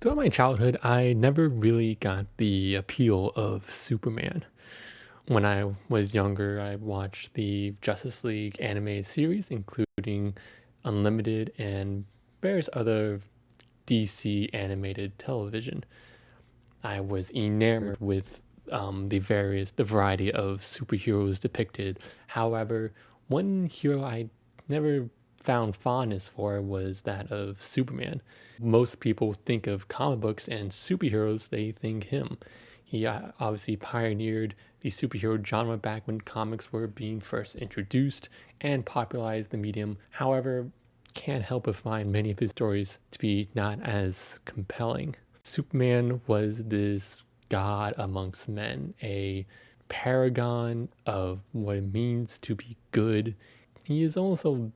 Throughout my childhood, I never really got the appeal of Superman. When I was younger, I watched the Justice League anime series, including Unlimited and various other DC animated television. I was enamored with the variety of superheroes depicted. However, one hero I never found fondness for was that of Superman. Most people think of comic books and superheroes, they think him. He obviously pioneered the superhero genre back when comics were being first introduced and popularized the medium. However, can't help but find many of his stories to be not as compelling. Superman was this god amongst men, a paragon of what it means to be good. He is also,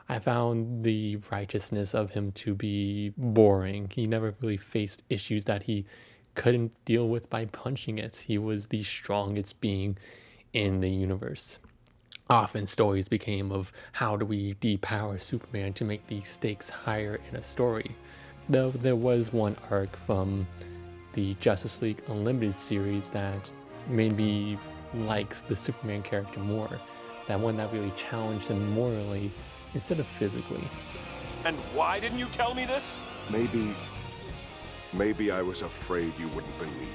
I found the righteousness of him to be boring. He never really faced issues that he couldn't deal with by punching it. He was the strongest being in the universe. Often stories became of how do we depower Superman to make the stakes higher in a story. Though there was one arc from the Justice League Unlimited series that made me like the Superman character more. That one that really challenged him morally instead of physically. And why didn't you tell me this? Maybe I was afraid you wouldn't believe me.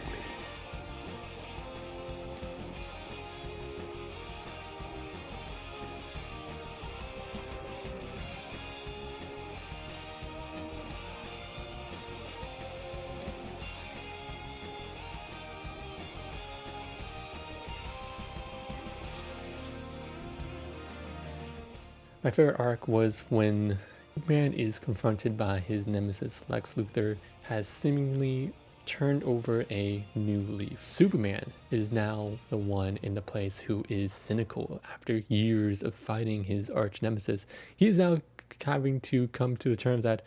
My favorite arc was when Superman is confronted by his nemesis Lex Luthor, has seemingly turned over a new leaf. Superman is now the one in the place who is cynical after years of fighting his arch nemesis. He's now having to come to the terms that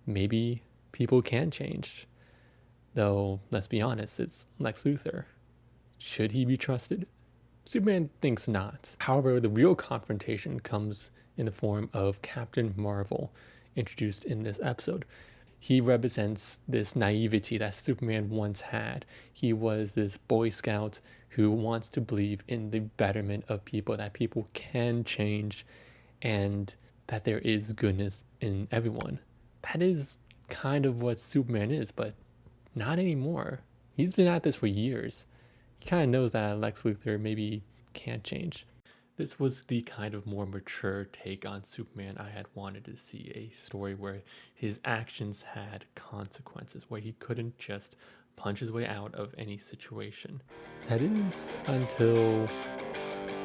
maybe people can change. Though, let's be honest, it's Lex Luthor. Should he be trusted? Superman thinks not. However, the real confrontation comes in the form of Captain Marvel, introduced in this episode. He represents this naivety that Superman once had. He was this Boy Scout who wants to believe in the betterment of people, that people can change, and that there is goodness in everyone. That is kind of what Superman is, but not anymore. He's been at this for years. He kind of knows that Lex Luthor maybe can't change. This was the kind of more mature take on Superman I had wanted to see, a story where his actions had consequences, where he couldn't just punch his way out of any situation. That is until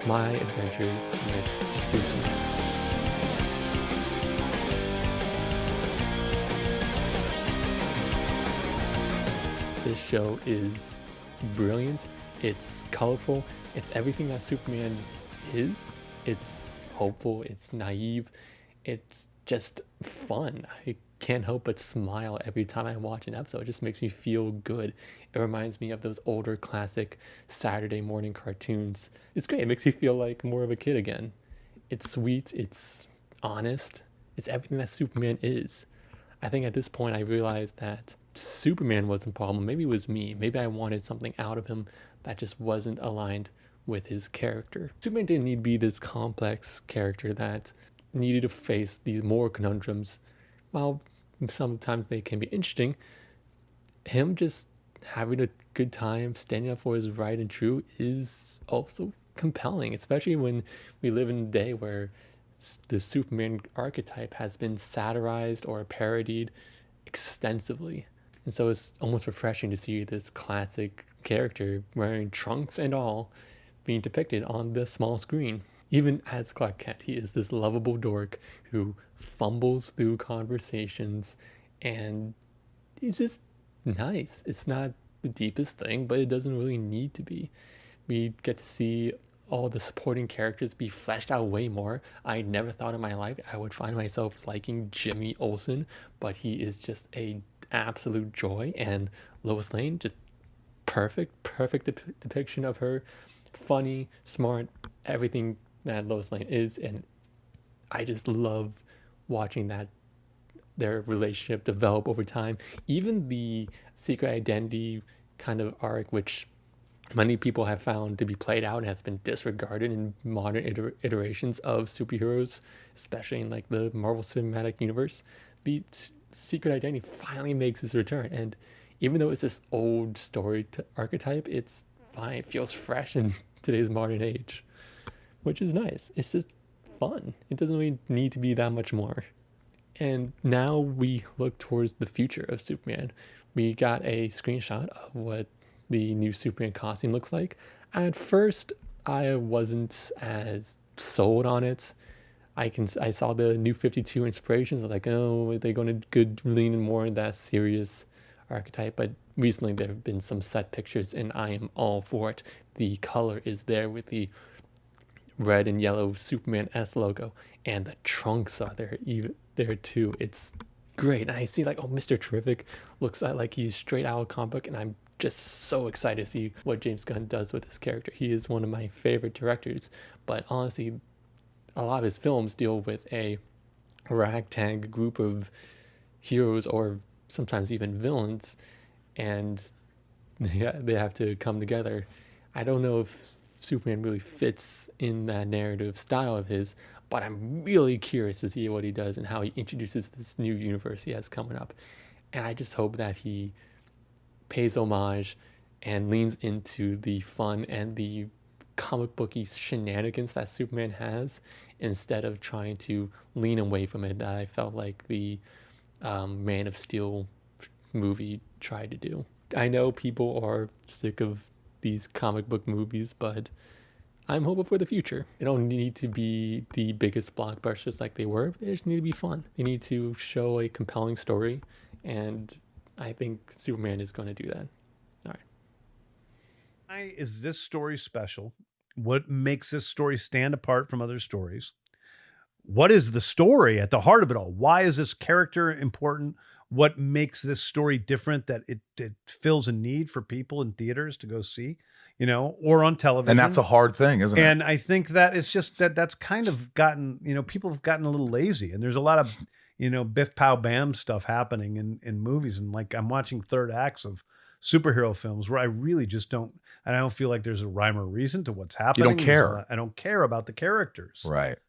my adventures with Superman. This show is brilliant, it's colorful, it's everything that Superman is. It's hopeful, it's naive, it's just fun. I can't help but smile every time I watch an episode. It just makes me feel good. It reminds me of those older classic Saturday morning cartoons. It's great, it makes me feel like more of a kid again. It's sweet, it's honest, it's everything that Superman is. I think at this point I realized that Superman wasn't the problem. Maybe it was me. Maybe I wanted something out of him that just wasn't aligned with his character. Superman didn't need to be this complex character that needed to face these moral conundrums. While sometimes they can be interesting, him just having a good time, standing up for his right and true is also compelling, especially when we live in a day where the Superman archetype has been satirized or parodied extensively. And so it's almost refreshing to see this classic character wearing trunks and all being depicted on the small screen. Even as Clark Kent, he is this lovable dork who fumbles through conversations, and he's just nice. It's not the deepest thing, but it doesn't really need to be. We get to see all the supporting characters be fleshed out way more. I never thought in my life I would find myself liking Jimmy Olsen, but he is just a absolute joy. And Lois Lane, just perfect depiction of her. Funny, smart, everything that Lois Lane is, and I just love watching that their relationship develop over time. Even the secret identity kind of arc, which many people have found to be played out and has been disregarded in modern iterations of superheroes, especially in like the Marvel Cinematic Universe. The secret identity finally makes its return, and even though it's this old story archetype, it's fine. It feels fresh in today's modern age, which is nice. It's just fun. It doesn't really need to be that much more. And now we look towards the future of Superman. We got a screenshot of what the new Superman costume looks like. At first, I wasn't as sold on it. I saw the new 52 inspirations. I was like, oh, are they going to lean more in that serious archetype? But recently there have been some set pictures, and I am all for it. The color is there with the red and yellow Superman S logo, and the trunks are there even there too. It's great. And I see like, oh, Mr. Terrific looks like he's straight out of comic book, and I'm just so excited to see what James Gunn does with this character. He is one of my favorite directors, but honestly, a lot of his films deal with a ragtag group of heroes or sometimes even villains, and they have to come together. I don't know if Superman really fits in that narrative style of his, but I'm really curious to see what he does and how he introduces this new universe he has coming up. And I just hope that he pays homage and leans into the fun and the comic booky shenanigans that Superman has, instead of trying to lean away from it that I felt like the Man of Steel movie tried to do. I know people are sick of these comic book movies, but I'm hopeful for the future. They don't need to be the biggest blockbusters like they were. They just need to be fun. They need to show a compelling story, and I think Superman is going to do that. All right. Why is this story special? What makes this story stand apart from other stories? What is the story at the heart of it all? Why is this character important? What makes this story different that it fills a need for people in theaters to go see, or on television? And that's a hard thing, isn't it? And I think that it's just that's kind of gotten, people have gotten a little lazy, and there's a lot of, biff pow bam stuff happening in movies. And like, I'm watching third acts of superhero films where I really just I don't feel like there's a rhyme or reason to what's happening. You don't care. I don't care about the characters. Right.